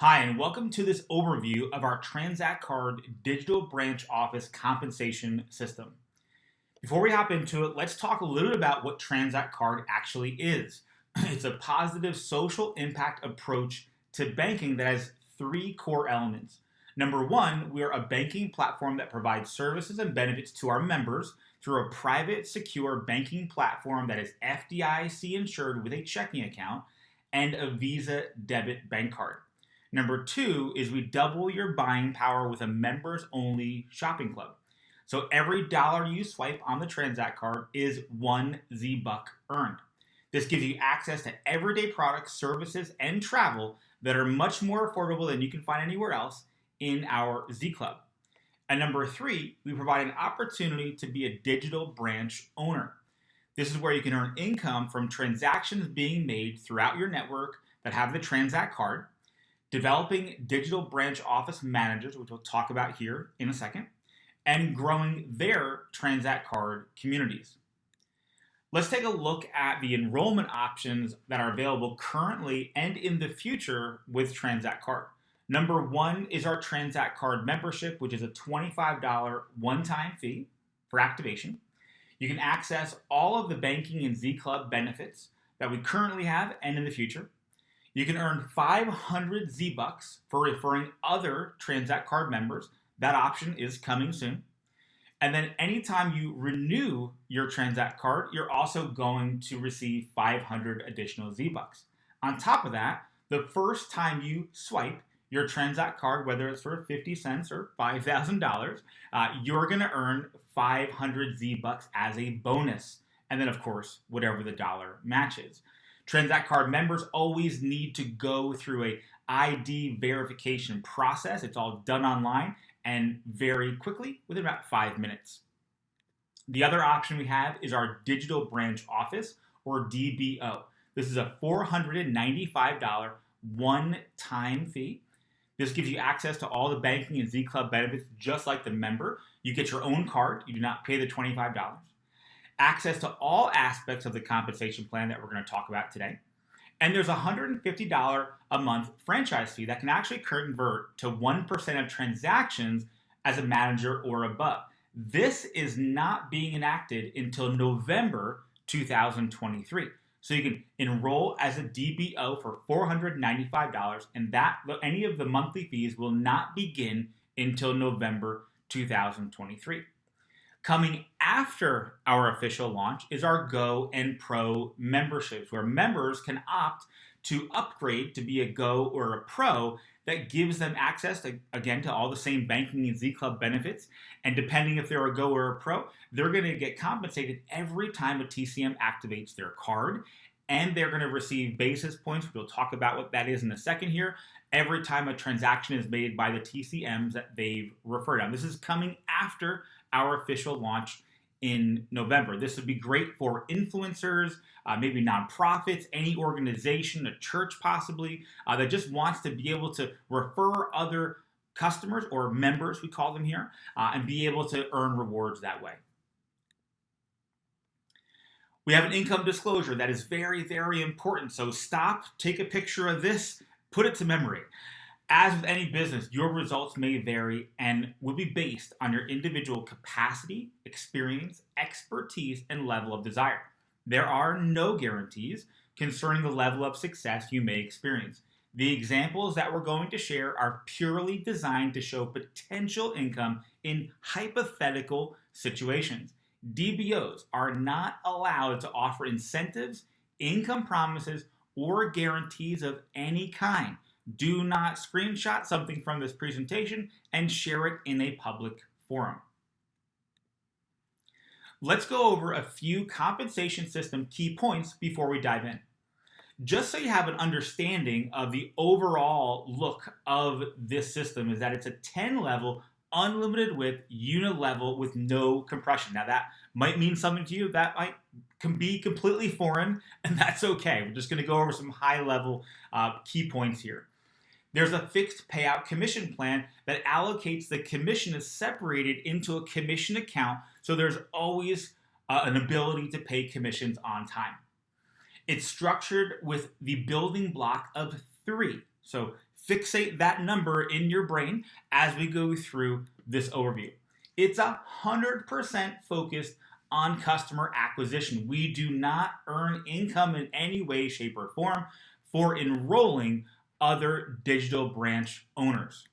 Hi, and welcome to this overview of our Tranzact Card digital branch office compensation system. Before we hop into it, let's talk a little bit about what Tranzact Card actually is. It's a positive social impact approach to banking that has three core elements. Number one, we are a banking platform that provides services and benefits to our members through a private, secure banking platform that is FDIC insured with a checking account and a Visa debit bank card. Number two is we double your buying power with a members only shopping club. So every dollar you swipe on the Tranzact card is one Z-Buck earned. This gives you access to everyday products, services, and travel that are much more affordable than you can find anywhere else in our Z Club. And number three, we provide an opportunity to be a digital branch owner. This is where you can earn income from transactions being made throughout your network that have the Tranzact card, developing digital branch office managers, which we'll talk about here in a second, and growing their Tranzact card communities. Let's take a look at the enrollment options that are available currently and in the future with Tranzact card. Number one is our Tranzact card membership, which is a $25 one-time fee for activation. You can access all of the banking and Z Club benefits that we currently have and in the future. You can earn 500 Z-Bucks for referring other Tranzact card members. That option is coming soon. And then anytime you renew your Tranzact card, you're also going to receive 500 additional Z-Bucks. On top of that, the first time you swipe your Tranzact card, whether it's for 50 cents or $5,000, you're going to earn 500 Z-Bucks as a bonus. And then, of course, whatever the dollar matches. Tranzact card members always need to go through a ID verification process. It's all done online and very quickly within about 5 minutes. The other option we have is our digital branch office, or DBO. This is a $495 one-time fee. This gives you access to all the banking and Z Club benefits just like the member. You get your own card. You do not pay the $25. Access to all aspects of the compensation plan that we're going to talk about today. And there's a $150 a month franchise fee that can actually convert to 1% of transactions as a manager or above. This is not being enacted until November 2023. So you can enroll as a DBO for $495, and that any of the monthly fees will not begin until November 2023. Coming after our official launch is our Go and Pro memberships, where members can opt to upgrade to be a Go or a Pro that gives them access to, again, to all the same banking and Z Club benefits. And depending if they're a Go or a Pro, they're going to get compensated every time a TCM activates their card. And they're going to receive basis points. We'll talk about what that is in a second here. Every time a transaction is made by the TCMs that they've referred on. This is coming after our official launch in November. This would be great for influencers, maybe nonprofits, any organization, a church possibly, that just wants to be able to refer other customers or members, we call them here, and be able to earn rewards that way. We have an income disclosure that is very, very important. So stop, take a picture of this, put it to memory. As with any business, your results may vary and will be based on your individual capacity, experience, expertise, and level of desire. There are no guarantees concerning the level of success you may experience. The examples that we're going to share are purely designed to show potential income in hypothetical situations. DBOs are not allowed to offer incentives, income promises, or guarantees of any kind. Do not screenshot something from this presentation and share it in a public forum. Let's go over a few compensation system key points before we dive in. Just so you have an understanding of the overall look of this system is that it's a 10-level unlimited width unit level with no compression. Now that might mean something to you. That might can be completely foreign, and that's okay. We're just going to go over some high-level key points here. There's a fixed payout commission plan that allocates the commission is separated into a commission account, so there's always an ability to pay commissions on time. It's structured with the building block of 3. So fixate that number in your brain as we go through this overview. It's 100% focused on customer acquisition. We do not earn income in any way, shape, or form for enrolling other digital branch owners.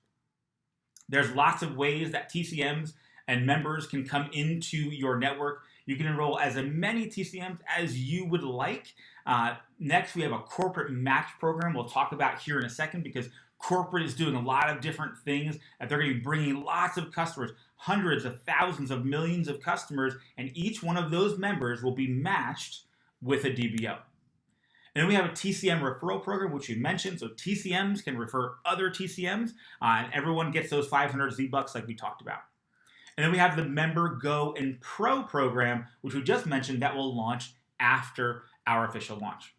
There's lots of ways that TCMs and members can come into your network. You can enroll as many TCMs as you would like. Next, we have a corporate match program we'll talk about here in a second, because corporate is doing a lot of different things, and they're going to be bringing lots of customers, hundreds of thousands of millions of customers, and each one of those members will be matched with a DBO. And then we have a TCM referral program, which we mentioned. So TCMs can refer other TCMs, and everyone gets those 500 Z-Bucks like we talked about. And then we have the Member Go and Pro program, which we just mentioned, that will launch after our official launch.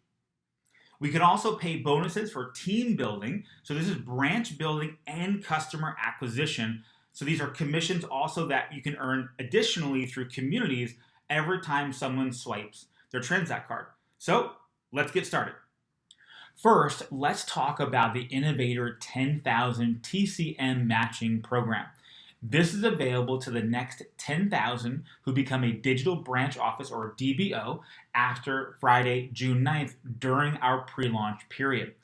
We can also pay bonuses for team building. So this is branch building and customer acquisition. So these are commissions also that you can earn additionally through communities every time someone swipes their Tranzact card. So let's get started. First, let's talk about the Innovator 10,000 TCM matching program. This is available to the next 10,000 who become a digital branch office or a DBO after Friday, June 9th during our pre-launch period.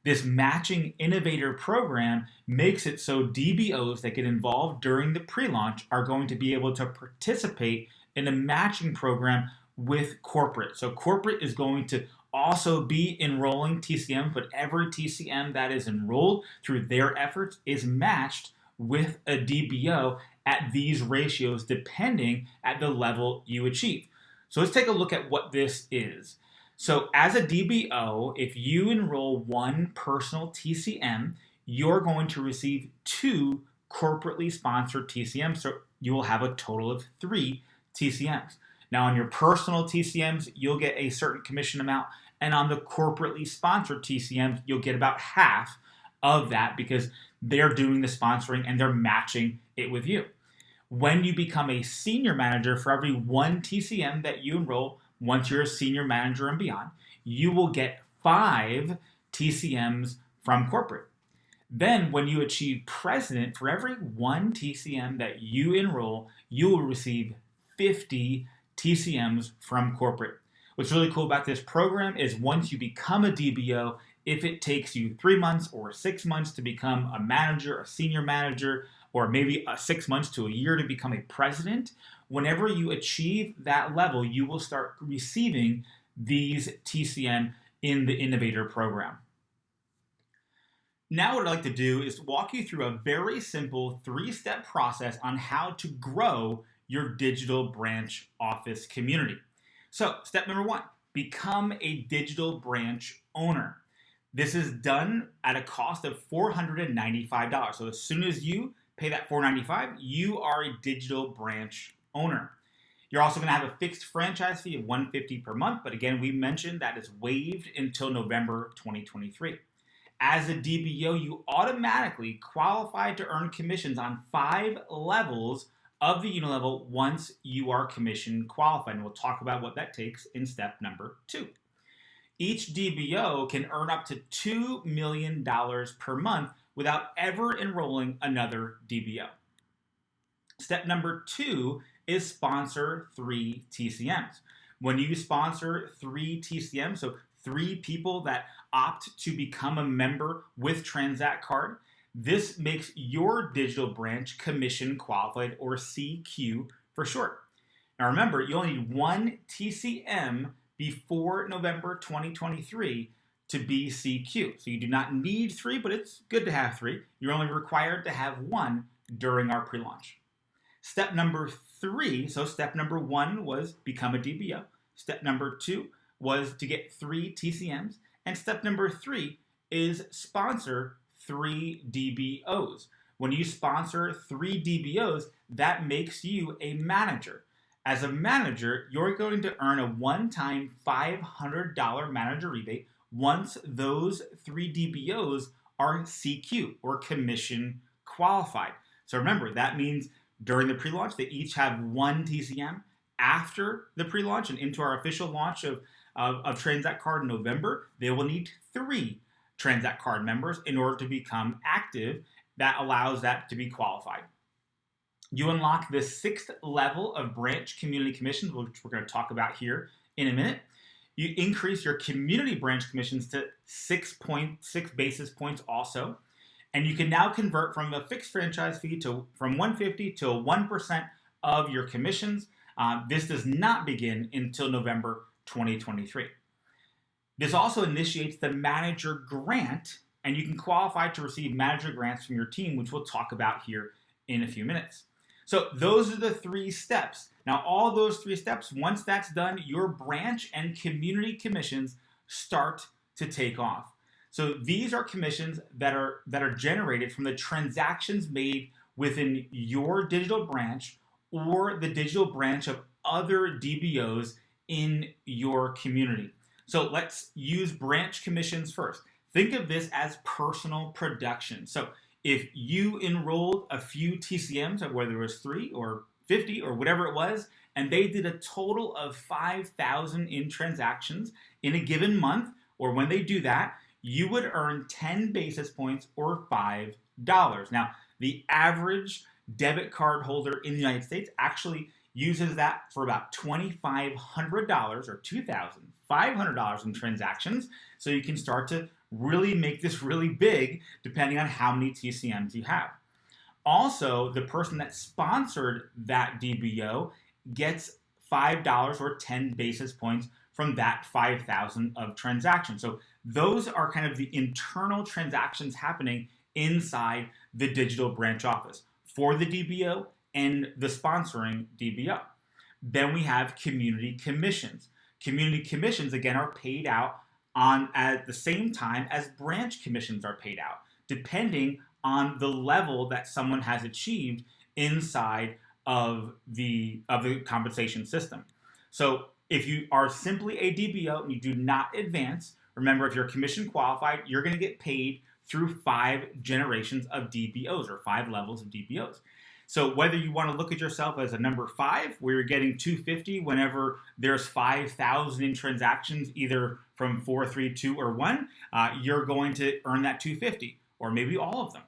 This matching Innovator program makes it so DBOs that get involved during the pre-launch are going to be able to participate in a matching program with corporate. So corporate is going to also be enrolling TCM, but every TCM that is enrolled through their efforts is matched with a DBO at these ratios depending at the level you achieve. So let's take a look at what this is. So as a DBO, if you enroll one personal TCM, you're going to receive 2 corporately sponsored TCMs. So you will have a total of 3 TCMs. Now on your personal TCMs, you'll get a certain commission amount, and on the corporately sponsored TCMs, you'll get about half of that because they're doing the sponsoring and they're matching it with you. When you become a senior manager, for every 1 TCM that you enroll, once you're a senior manager and beyond, you will get 5 TCMs from corporate. Then when you achieve president, for every 1 TCM that you enroll, you will receive 50 TCMs from corporate. What's really cool about this program is once you become a DBO, if it takes you 3 months or 6 months to become a manager, a senior manager, or maybe 6 months to a year to become a president, whenever you achieve that level, you will start receiving these TCM in the Innovator program. Now what I'd like to do is walk you through a very simple 3-step process on how to grow your digital branch office community. So step number 1, become a digital branch owner. This is done at a cost of $495. So as soon as you pay that $495, you are a digital branch owner. You're also going to have a fixed franchise fee of $150 per month, but again, we mentioned that is waived until November 2023. As a DBO, you automatically qualify to earn commissions on 5 levels of the unilevel once you are commission qualified. And we'll talk about what that takes in step number 2. Each DBO can earn up to $2 million per month without ever enrolling another DBO. Step number 2 is sponsor 3 TCMs. When you sponsor 3 TCMs, so 3 people that opt to become a member with Tranzact card, this makes your digital branch commission qualified, or CQ for short. Now remember, you only need 1 TCM before November 2023 to be CQ. So you do not need 3, but it's good to have 3. You're only required to have 1 during our pre-launch. Step number 3, so step number 1 was become a DBO. Step number 2 was to get 3 TCMs. And step number 3 is sponsor 3 DBOs. When you sponsor 3 DBOs, that makes you a manager. As a manager, you're going to earn a one-time $500 manager rebate once those 3 DBOs are CQ, or commission qualified. So remember, that means during the pre-launch, they each have 1 TCM. After the pre-launch and into our official launch of Tranzact card in November, they will need 3 Tranzact card members in order to become active that allows that to be qualified. You unlock the 6th level of branch community commissions, which we're going to talk about here in a minute. You increase your community branch commissions to 6.6 basis points also. And you can now convert from a fixed franchise fee from $150 to 1% of your commissions. This does not begin until November 2023. This also initiates the manager grant, and you can qualify to receive manager grants from your team, which we'll talk about here in a few minutes. So those are the 3 steps. Now, all those 3 steps, once that's done, your branch and community commissions start to take off. So these are commissions that are generated from the transactions made within your digital branch or the digital branch of other DBOs in your community. So let's use branch commissions first. Think of this as personal production. So if you enrolled a few TCMs, whether it was 3 or 50 or whatever it was, and they did a total of 5,000 in transactions in a given month, or when they do that, you would earn 10 basis points or $5. Now, the average debit card holder in the United States actually uses that for about $2,500 or $2,500 in transactions. So you can start to really make this really big depending on how many TCMs you have. Also, the person that sponsored that DBO gets $5 or 10 basis points from that 5,000 of transactions. So those are kind of the internal transactions happening inside the digital branch office for the DBO and the sponsoring DBO. Then we have community commissions. Community commissions, again, are paid out at the same time as branch commissions are paid out, depending on the level that someone has achieved inside of the compensation system. So if you are simply a DBO and you do not advance, remember, if you're commission qualified, you're going to get paid through 5 generations of DBOs or 5 levels of DBOs. So whether you want to look at yourself as a number 5, where you're getting $250 whenever there's 5,000 in transactions, either from 4, 3, 2, or 1, you're going to earn that $250, or maybe all of them.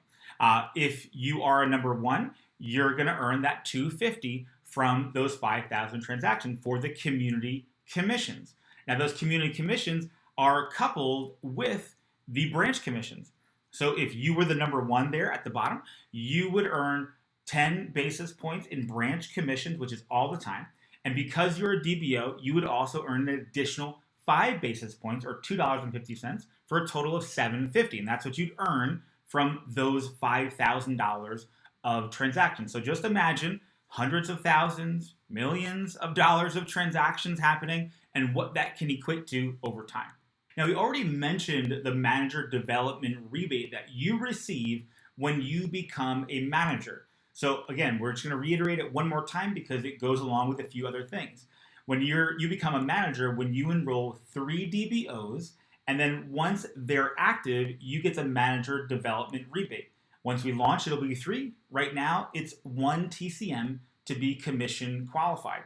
If you are a number 1, you're going to earn that $250 from those 5,000 transactions for the community commissions. Now, those community commissions are coupled with the branch commissions. So if you were the number 1 there at the bottom, you would earn 10 basis points in branch commissions, which is all the time. And because you're a DBO, you would also earn an additional 5 basis points, or $2.50, for a total of $7.50. And that's what you'd earn from those $5,000 of transactions. So just imagine hundreds of thousands, millions of dollars of transactions happening and what that can equate to over time. Now, we already mentioned the manager development rebate that you receive when you become a manager. So again, we're just going to reiterate it one more time because it goes along with a few other things. When you become a manager, when you enroll 3 DBOs, and then once they're active, you get the manager development rebate. Once we launch, it'll be 3. Right now, it's 1 TCM to be commission qualified.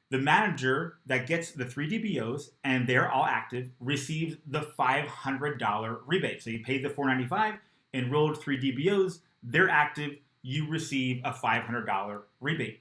The manager that gets the 3 DBOs and they're all active receives the $500 rebate. So you paid the $495, enrolled 3 DBOs, they're active, you receive a $500 rebate.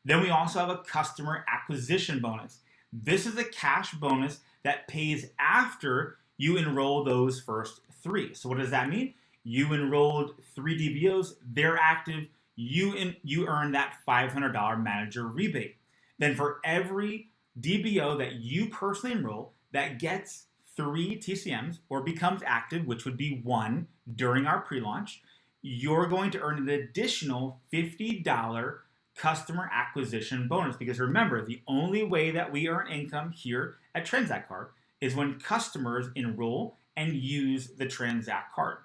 Then we also have a customer acquisition bonus. This is a cash bonus that pays after you enroll those first 3. So what does that mean? You enrolled 3 DBOs, they're active, you earn that $500 manager rebate. Then for every DBO that you personally enroll that gets 3 TCMs or becomes active, which would be 1 during our pre-launch, you're going to earn an additional $50 customer acquisition bonus. Because remember, the only way that we earn income here at Tranzact Card is when customers enroll and use the Tranzact Card.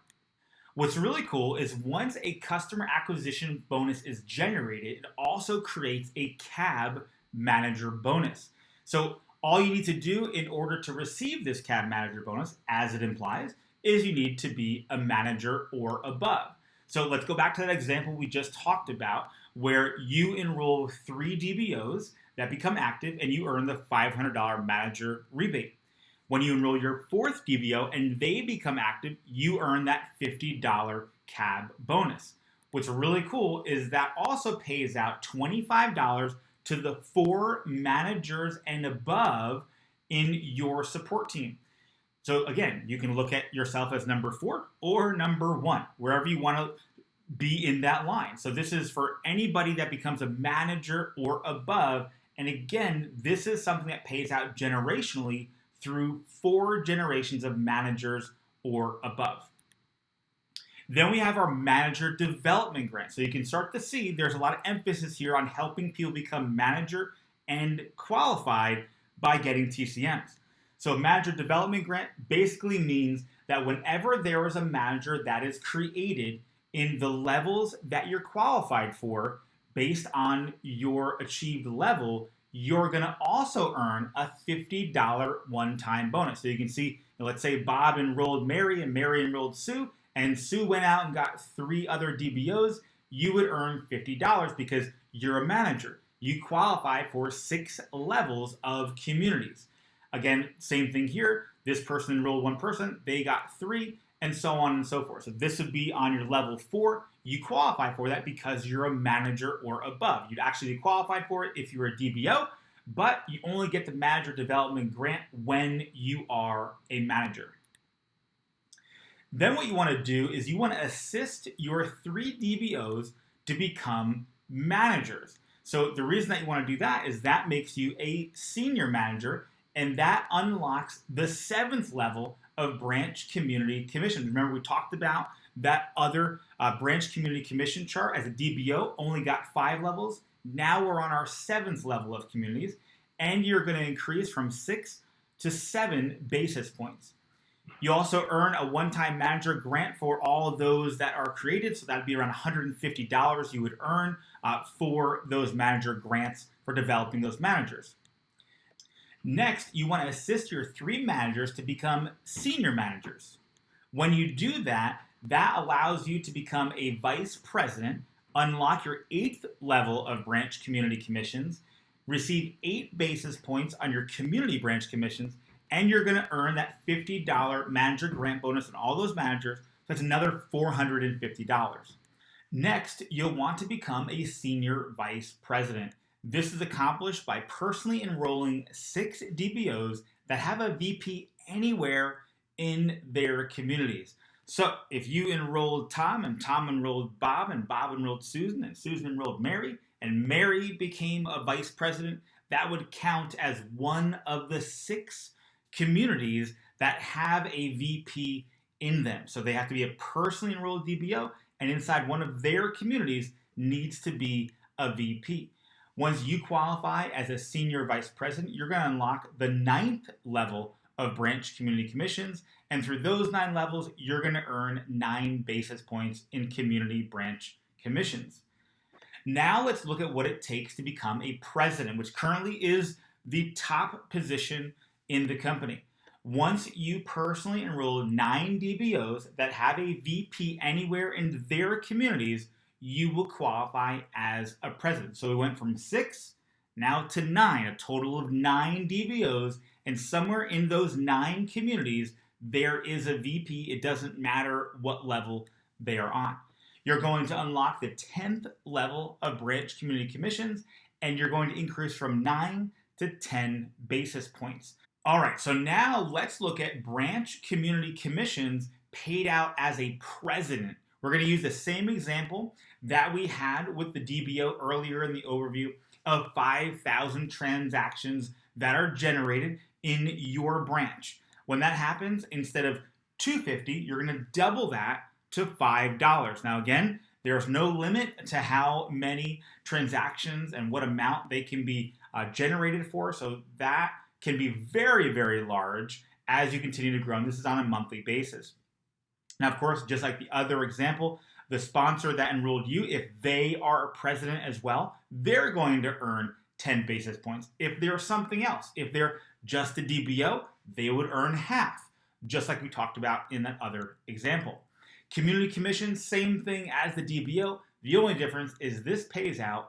What's really cool is once a customer acquisition bonus is generated, it also creates a CAB manager bonus. So all you need to do in order to receive this CAB manager bonus, as it implies, is you need to be a manager or above. So let's go back to that example we just talked about where you enroll 3 DBOs that become active and you earn the $500 manager rebate. When you enroll your fourth DBO and they become active, you earn that $50 cab bonus. What's really cool is that also pays out $25 to the 4 managers and above in your support team. So again, you can look at yourself as number 4 or number 1, wherever you want to be in that line. So this is for anybody that becomes a manager or above. And again, this is something that pays out generationally through 4 generations of managers or above. Then we have our manager development grant. So you can start to see there's a lot of emphasis here on helping people become manager and qualified by getting TCMs. So manager development grant basically means that whenever there is a manager that is created in the levels that you're qualified for based on your achieved level, you're going to also earn a $50 one-time bonus. So you can see, let's say Bob enrolled Mary and Mary enrolled Sue, and Sue went out and got 3 other DBOs, you would earn $50 because you're a manager. You qualify for 6 levels of communities. Again, same thing here. This person enrolled 1 person, they got 3, and so on and so forth. So this would be on your level 4. You qualify for that because you're a manager or above. You'd actually be qualified for it if you're a DBO, but you only get the manager development grant when you are a manager. Then what you want to do is you want to assist your 3 DBOs to become managers. So the reason that you want to do that is that makes you a senior manager, and that unlocks the 7th level of branch community commissions. Remember, we talked about that other branch community commission chart as a DBO only got 5 levels. Now we're on our 7th level of communities, and you're going to increase from 6 to 7 basis points. You also earn a one-time manager grant for all of those that are created, so that would be around $150 you would earn for those manager grants for developing those managers. Next, you want to assist your 3 managers to become senior managers. When you do that, that allows you to become a vice president, unlock your 8th level of branch community commissions, receive 8 basis points on your community branch commissions, and you're going to earn that $50 manager grant bonus on all those managers. That's another $450. Next, you'll want to become a senior vice president. This is accomplished by personally enrolling 6 DBOs that have a VP anywhere in their communities. So if you enrolled Tom, and Tom enrolled Bob, and Bob enrolled Susan, and Susan enrolled Mary, and Mary became a vice president, that would count as one of the 6 communities that have a VP in them. So they have to be a personally enrolled DBO, and inside one of their communities needs to be a VP. Once you qualify as a senior vice president, you're going to unlock the 9th level of branch community commissions, and through those 9 levels, you're going to earn 9 basis points in community branch commissions. Now let's look at what it takes to become a president, which currently is the top position in the company. Once you personally enroll 9 DBOs that have a VP anywhere in their communities, you will qualify as a president. So we went from 6 now to 9, a total of 9 DBOs, and somewhere in those 9 communities, there is a VP. It doesn't matter what level they are on. You're going to unlock the 10th level of branch community commissions, and you're going to increase from 9 to 10 basis points. All right, so now let's look at branch community commissions paid out as a president. We're going to use the same example that we had with the DBO earlier in the overview of 5,000 transactions that are generated in your branch. When that happens, instead of $250, you're going to double that to $5. Now again, there's no limit to how many transactions and what amount they can be generated for, so that can be very, very large as you continue to grow, and this is on a monthly basis. Now, of course, just like the other example, the sponsor that enrolled you, if they are a president as well, they're going to earn 10 basis points. If they're something else, if they're just a DBO, they would earn half, just like we talked about in that other example. Community commissions, same thing as the DBO. The only difference is this pays out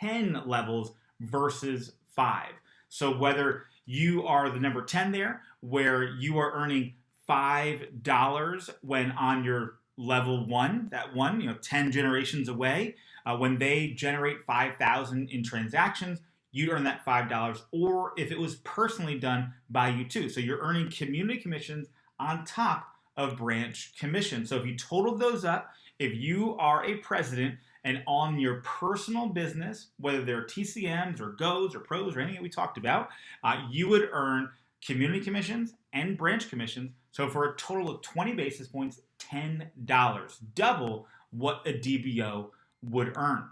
10 levels versus 5. So whether you are the number 10 there, where you are earning $5 when on your level one, that one, 10 generations away. When they generate 5,000 in transactions, you'd earn that $5, or if it was personally done by you too. So you're earning community commissions on top of branch commissions. So if you total those up, if you are a president and on your personal business, whether they're TCMs or GOs or pros or anything that we talked about, you would earn community commissions and branch commissions. So for a total of 20 basis points, $10, double what a DBO would earn.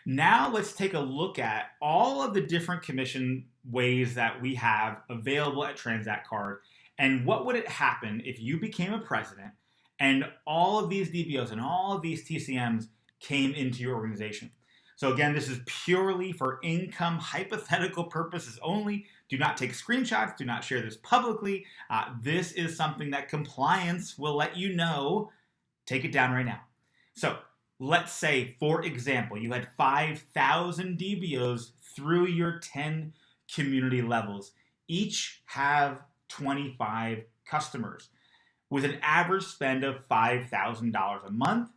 Now let's take a look at all of the different commission ways that we have available at Tranzact Card, and what would it happen if you became a president and all of these DBOs and all of these TCMs came into your organization. So again, this is purely for income hypothetical purposes only. Do not take screenshots. Do not share this publicly. This is something that compliance will let you know. Take it down right now. So let's say, for example, you had 5,000 DBOs through your 10 community levels. Each have 25 customers with an average spend of $5,000 a month.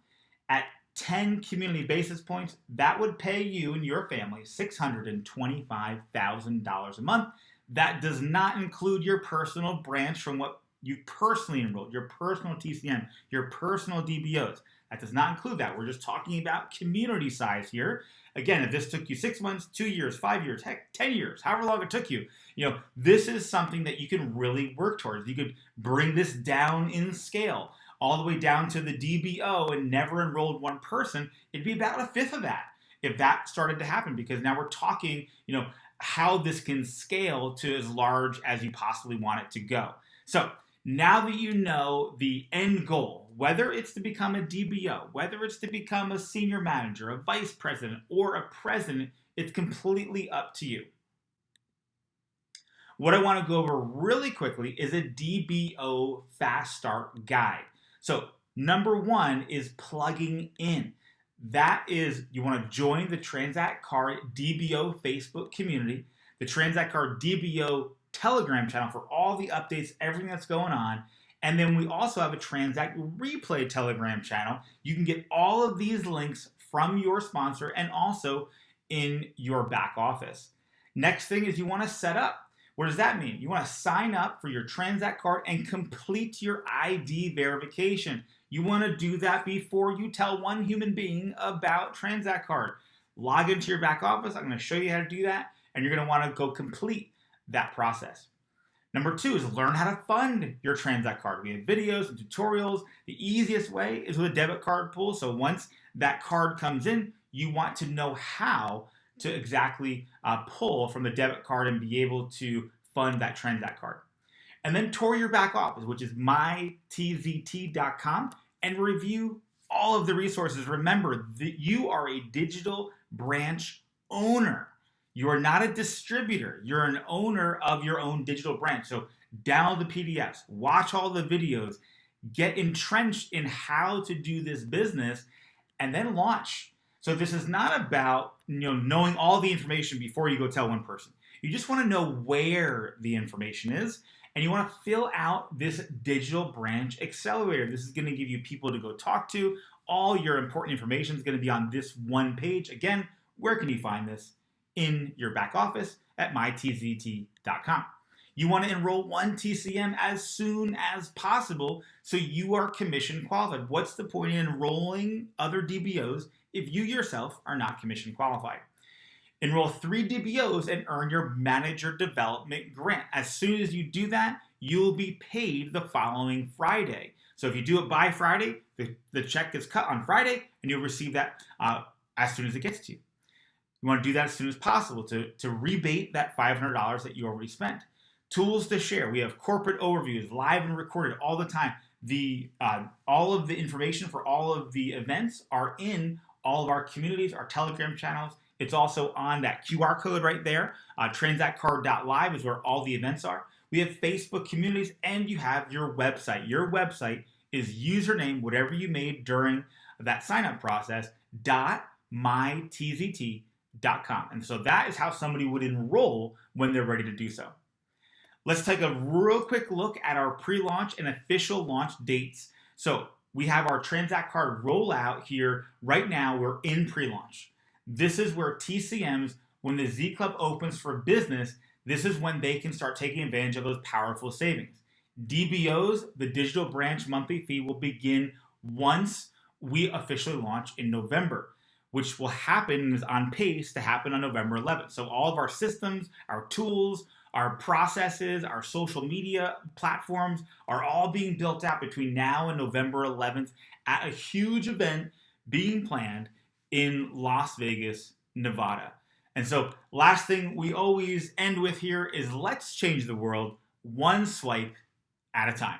At 10 community basis points, that would pay you and your family $625,000 a month. That does not include your personal branch from what you personally enrolled, your personal TCM, your personal DBOs. That does not include that. We're just talking about community size here. Again, if this took you 6 months, 2 years, 5 years, heck, 10 years, however long it took you, this is something that you can really work towards. You could bring this down in scale, all the way down to the DBO and never enrolled one person. It'd be about a fifth of that if that started to happen, because now we're talking, how this can scale to as large as you possibly want it to go. So now that you know the end goal, whether it's to become a DBO, whether it's to become a senior manager, a vice president, or a president, it's completely up to you. What I want to go over really quickly is a DBO Fast Start Guide. So number one is plugging in. That is, you want to join the Tranzact Card DBO Facebook community, the Tranzact Card DBO Telegram channel for all the updates, everything that's going on. And then we also have a Tranzact Replay Telegram channel. You can get all of these links from your sponsor and also in your back office. Next thing is you want to set up. What does that mean? You want to sign up for your Tranzact Card and complete your ID verification. You want to do that before you tell one human being about Tranzact Card. Log into your back office. I'm going to show you how to do that, and you're going to want to go complete that process. Number two is learn how to fund your Tranzact Card. We have videos and tutorials. The easiest way is with a debit card pool. So once that card comes in, you want to know how to exactly pull from the debit card and be able to fund that Tranzact Card. And then tour your back office, which is mytzt.com, and review all of the resources. Remember that you are a digital branch owner. You are not a distributor. You're an owner of your own digital branch. So download the PDFs, watch all the videos, get entrenched in how to do this business, and then launch. So this is not about knowing all the information before you go tell one person. You just want to know where the information is, and you want to fill out this digital branch accelerator. This is going to give you people to go talk to. All your important information is going to be on this one page. Again, where can you find this? In your back office at mytzt.com. You want to enroll one TCM as soon as possible so you are commission qualified. What's the point in enrolling other DBOs if you yourself are not commission qualified? Enroll 3 DBOs and earn your manager development grant. As soon as you do that, you'll be paid the following Friday. So if you do it by Friday, the check gets cut on Friday and you'll receive that as soon as it gets to you. You want to do that as soon as possible to rebate that $500 that you already spent. Tools to share. We have corporate overviews, live and recorded all the time. All of the information for all of the events are in all of our communities, our Telegram channels. It's also on that QR code right there. Tranzactcard.live is where all the events are. We have Facebook communities, and you have your website. Your website is username, whatever you made during that sign-up process, .mytzt.com. And so that is how somebody would enroll when they're ready to do so. Let's take a real quick look at our pre-launch and official launch dates. So we have our Tranzact card rollout here. Right now, we're in pre-launch. This is where TCMs, when the Z Club opens for business, this is when they can start taking advantage of those powerful savings. DBOs, the digital branch monthly fee, will begin once we officially launch in November, which will happen, is on pace to happen on November 11th. So all of our systems, our tools, our processes, our social media platforms are all being built out between now and November 11th at a huge event being planned in Las Vegas, Nevada. And so last thing we always end with here is let's change the world one swipe at a time.